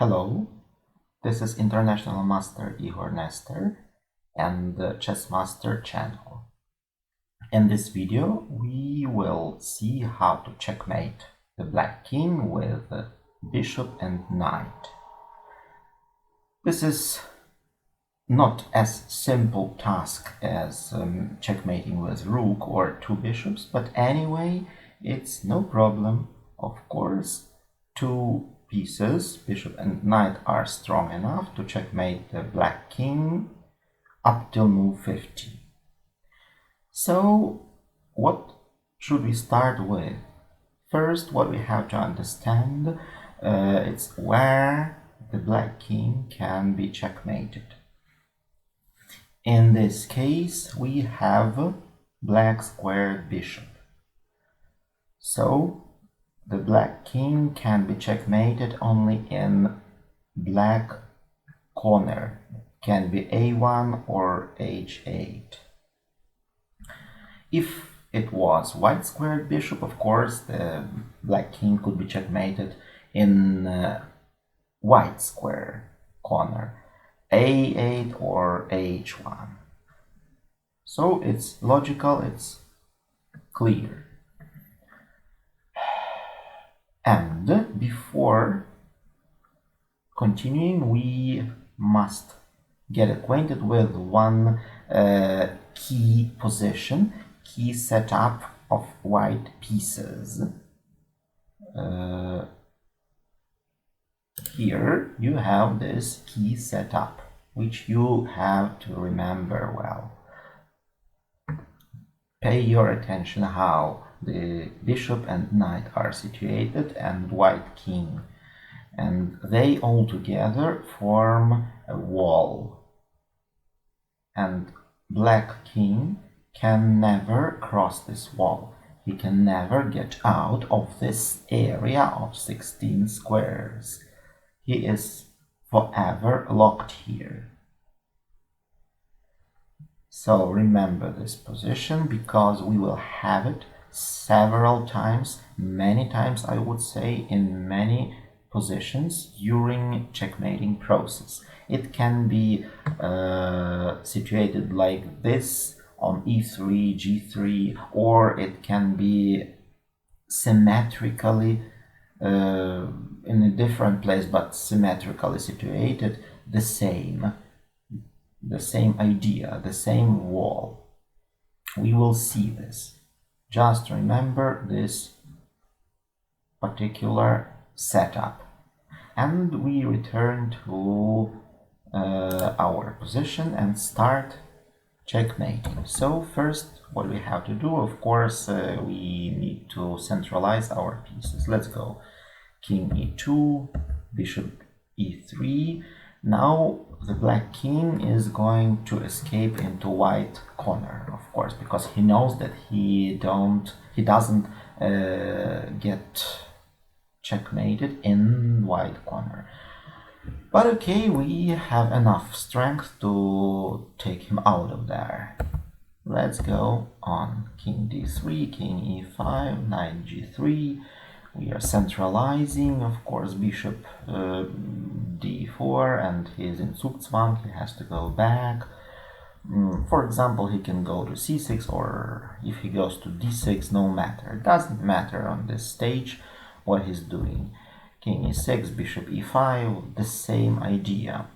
Hello, this is International Master Igor Nestor and the Chess Master channel. In this video, we will see how to checkmate the black king with bishop and knight. This is not as simple task as checkmating with rook or two bishops, but anyway, it's no problem. Of course, two pieces, bishop and knight, are strong enough to checkmate the black king up till move 50. So what should we start with? First, what we have to understand, it's where the black king can be checkmated. In this case, we have black squared bishop. So the black king can be checkmated only in black corner. Can be a1 or h8. If it was white squared bishop, of course, the black king could be checkmated in white square corner, a8 or h1. So it's logical, it's clear. And before continuing, we must get acquainted with one key position, key setup of white pieces. Here you have this key setup, which you have to remember well. Pay your attention how the bishop and knight are situated and white king, and they all together form a wall, and black king can never cross this wall. He can never get out of this area of 16 squares. He is forever locked here. So remember this position, because we will have it several times, many times I would say, in many positions during checkmating process. It can be situated like this on e3, g3, or it can be symmetrically in a different place but symmetrically situated, the same idea, the same wall. We will see this. Just remember this particular setup. And we return to our position and start checkmating. So first, what we have to do, of course, we need to centralize our pieces. Let's go. King e2, bishop e3. Now the black king is going to escape into white corner, of course, because he knows that he doesn't get checkmated in white corner. But okay, we have enough strength to take him out of there. Let's go on. King d3, king e5, knight g3. We are centralizing, of course, bishop d4, and he is in Zugzwang, he has to go back. For example, he can go to c6, or if he goes to d6, no matter. It doesn't matter on this stage what he's doing. King e6, bishop e5, the same idea.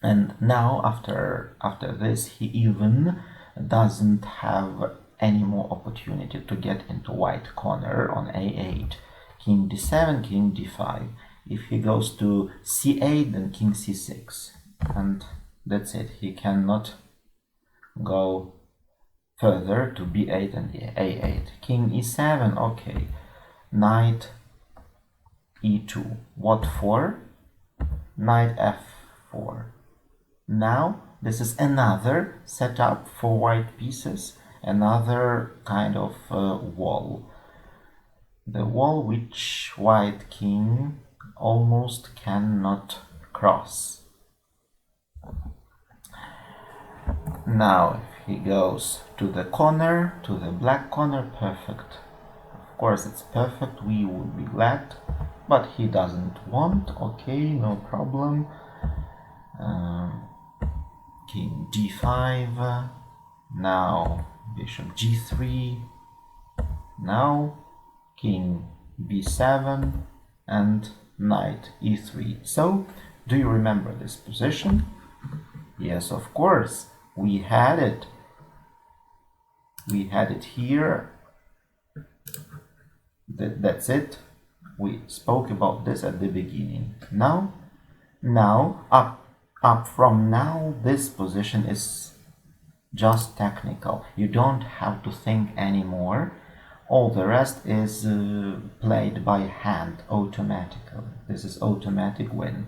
And now, after this, he even doesn't have any more opportunity to get into white corner on a8. King d7, king d5. If he goes to c8, then king c6. And that's it. He cannot go further to b8 and a8. King e7, okay. Knight e2. What for? Knight f4. Now, this is another setup for white pieces, another kind of wall. The wall which white king almost cannot cross. Now, if he goes to the corner, to the black corner, perfect. Of course, it's perfect, we would be glad. but he doesn't want. Okay, no problem. King d5, now bishop g3, now king b7 and knight e3. So, do you remember this position? Yes, of course, we had it. We had it here. That's it. We spoke about this at the beginning. Now up from now, this position is just technical. You don't have to think anymore. All the rest is played by hand automatically. This is automatic win.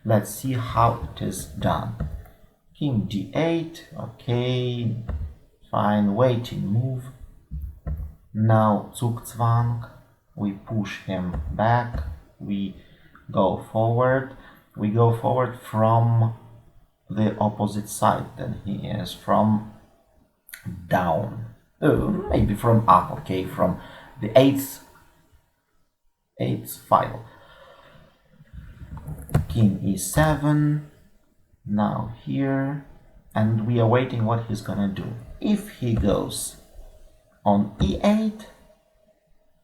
Let's see how it is done. King d8, okay, fine, waiting move. Now Zugzwang, we push him back, we go forward. We go forward from the opposite side than he is, from down, maybe from up, okay, from the eighth file. King e7, now here, and we are waiting what he's gonna do. If he goes on e8,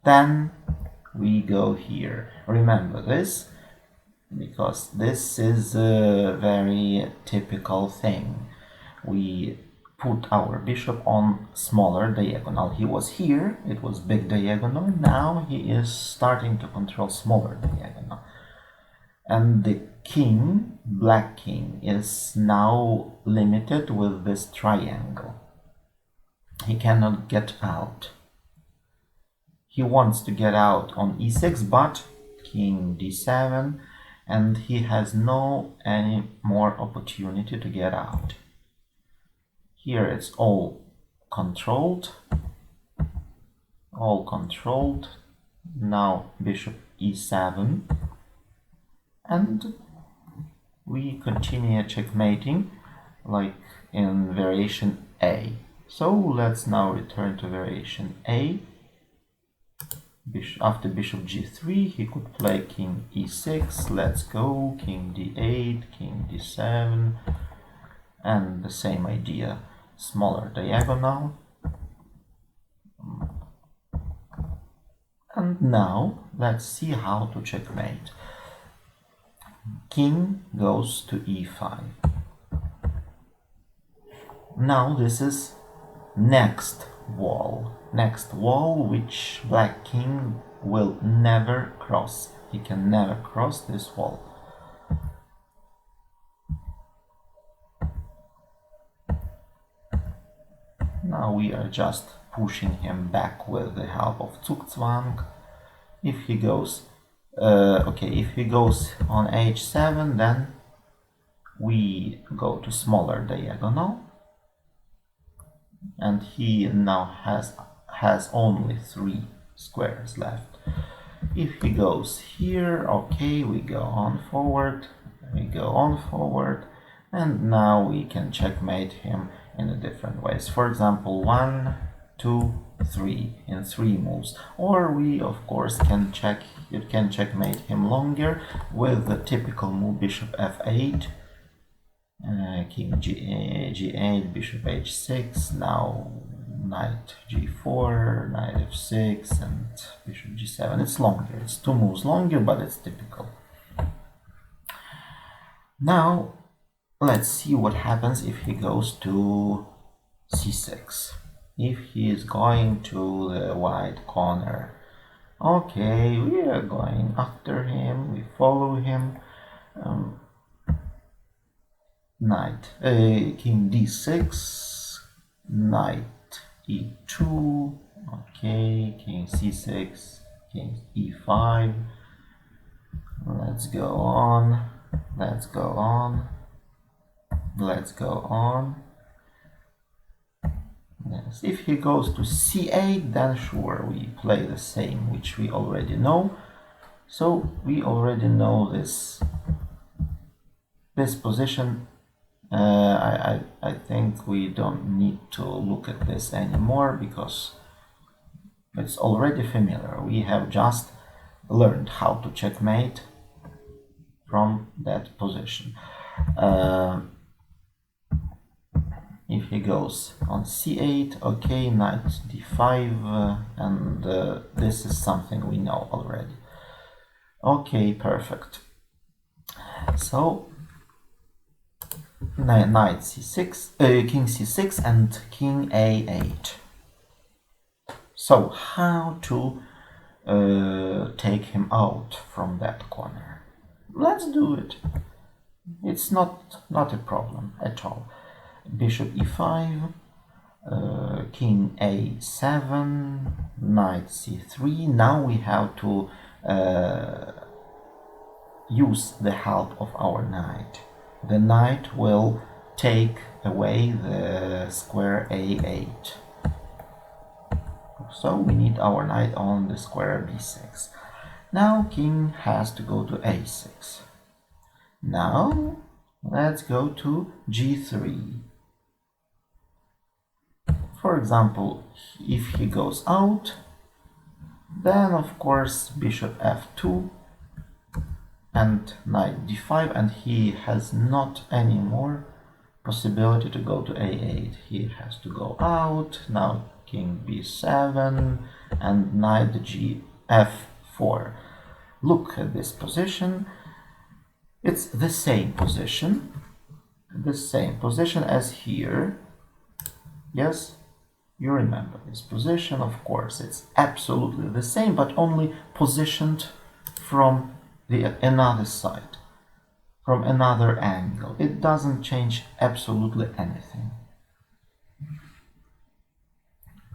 then we go here. Remember this, because this is a very typical thing. We put our bishop on smaller diagonal. He was here, it was big diagonal, now he is starting to control smaller diagonal. And the king, black king, is now limited with this triangle. He cannot get out. He wants to get out on e6, but king d7, and he has no any more opportunity to get out. Here it's all controlled. Now bishop e7, and we continue checkmating like in variation A. So let's now return to variation A. After bishop g3, he could play king e6. Let's go, king d8, king d7, and the same idea, smaller diagonal. And now let's see how to checkmate. King goes to e5. Now this is next wall which black king will never cross. He can never cross this wall. Now we are just pushing him back with the help of Zugzwang. If he goes if he goes on h7, then we go to smaller diagonal, and he now has only 3 squares left. If he goes here, okay, we go on forward, and now we can checkmate him in a different ways. For example, 1, 2, 3 in 3 moves. Or we of course can checkmate him longer with the typical move bishop f8, king g8, bishop h6, now knight g4, knight f6, and bishop g7. It's longer, it's 2 moves longer, but it's typical. Now let's see what happens if he goes to c6. If he is going to the white corner, okay, we are going after him, we follow him. King d6, knight e2, okay, king c6, king e5. Let's go on. Yes, if he goes to c8, then sure, we play the same, which we already know. So we already know this position. I think we don't need to look at this anymore because it's already familiar. We have just learned how to checkmate from that position. If he goes on c8, okay, knight d5, and this is something we know already. Okay, perfect. So knight c6, king c6 and king a8. So how to take him out from that corner? Let's do it. It's not a problem at all. Bishop e5, king a7, knight c3. Now we have to use the help of our knight. The knight will take away the square a8. So we need our knight on the square b6. Now king has to go to a6. Now let's go to g3. For example, if he goes out, then of course bishop f2 and knight d5, and he has not any more possibility to go to a8. He has to go out. Now king b7 and knight f4. Look at this position. It's the same position as here. Yes, you remember this position. Of course, it's absolutely the same, but only positioned from another side, from another angle. It doesn't change absolutely anything.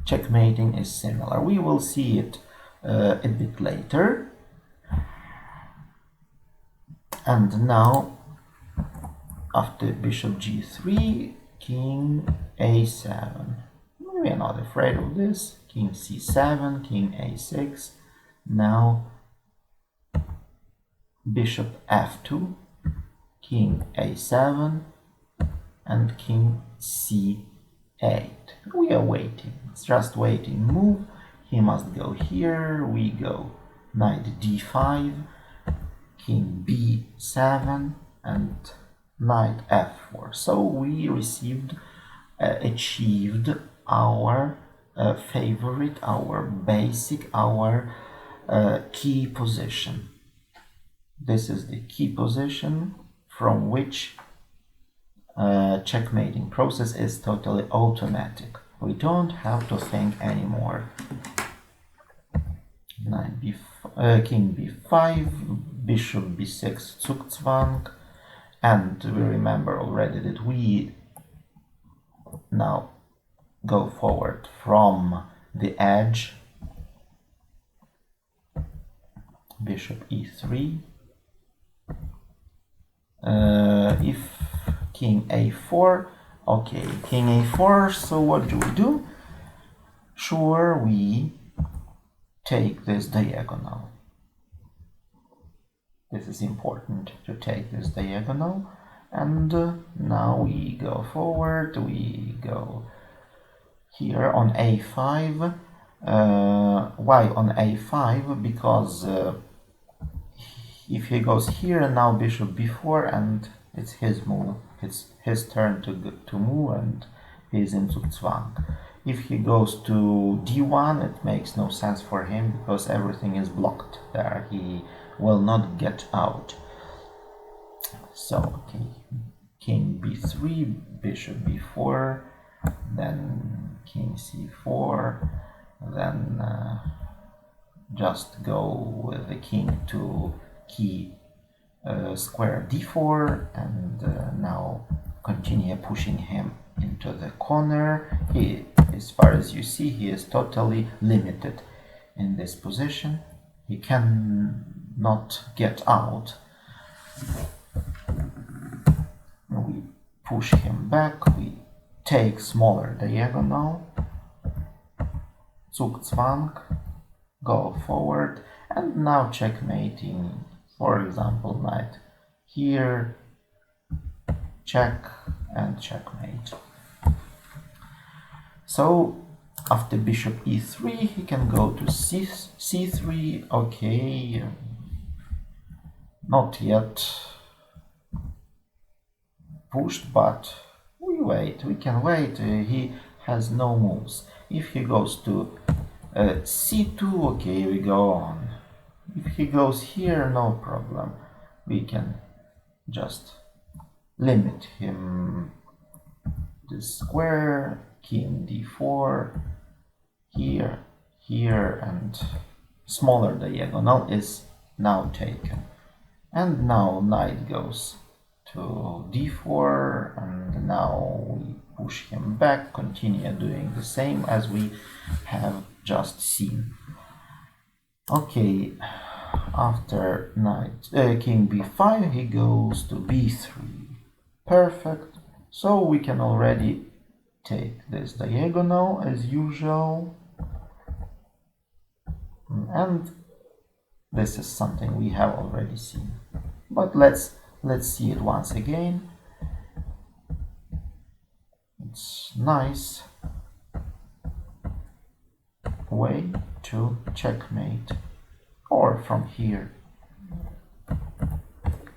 Checkmating is similar. We will see it a bit later. And now, after bishop g3, king a7. We are not afraid of this. King c7, king a6. Now bishop f2, king a7, and king c8. We are waiting. It's just waiting move. He must go here. We go knight d5, king b7, and knight f4. So we achieved our favorite, our basic, our key position. This is the key position from which checkmating process is totally automatic. We don't have to think anymore. King b5, bishop b6 Zugzwang, and we remember already that we now go forward from the edge. Bishop e3. If king a4, okay, king a4, so what do? Sure, we take this diagonal. This is important to take this diagonal, and now we go forward. We go here on a5. Why on a5? Because if he goes here, and now bishop b4, and it's his move. It's his turn to move, and he's in Zugzwang. If he goes to d1, it makes no sense for him because everything is blocked there. He will not get out. So, okay, king b3, bishop b4, then king c4, then just go with the king to key square d4, and now continue pushing him into the corner. As far as you see, he is totally limited in this position. He cannot get out. We push him back. We take smaller diagonal. Zugzwang. Go forward. And now checkmating. For example, knight here. Check and checkmate. So After bishop e3, he can go to c3. Okay, not yet pushed, but we can wait. He has no moves. If he goes to c2, okay, we go on. If he goes here, no problem. We can just limit him. This square, king d4, here, here, and smaller diagonal is now taken. And now knight goes to d4, and now we push him back, continue doing the same as we have just seen. Okay, after king b5, he goes to b3. Perfect. So we can already take this diagonal as usual. And this is something we have already seen. But let's see it once again. It's nice way to checkmate, or from here,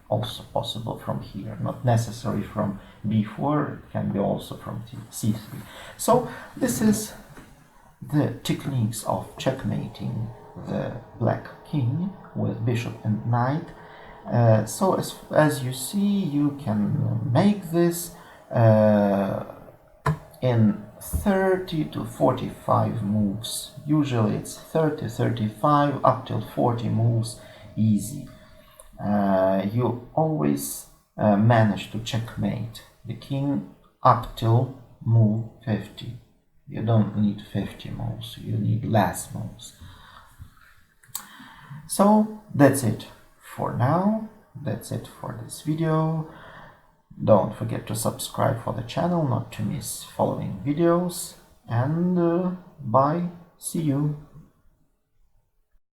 also possible from here, not necessary from b4, it can be also from c3. So this is the techniques of checkmating the black king with bishop and knight. So as you see, you can make this in 30 to 45 moves. Usually it's 30, 35, up till 40 moves, easy. You always manage to checkmate the king up till move 50. You don't need 50 moves, you need less moves. So that's it for now. That's it for this video. Don't forget to subscribe for the channel not to miss following videos, and bye, see you.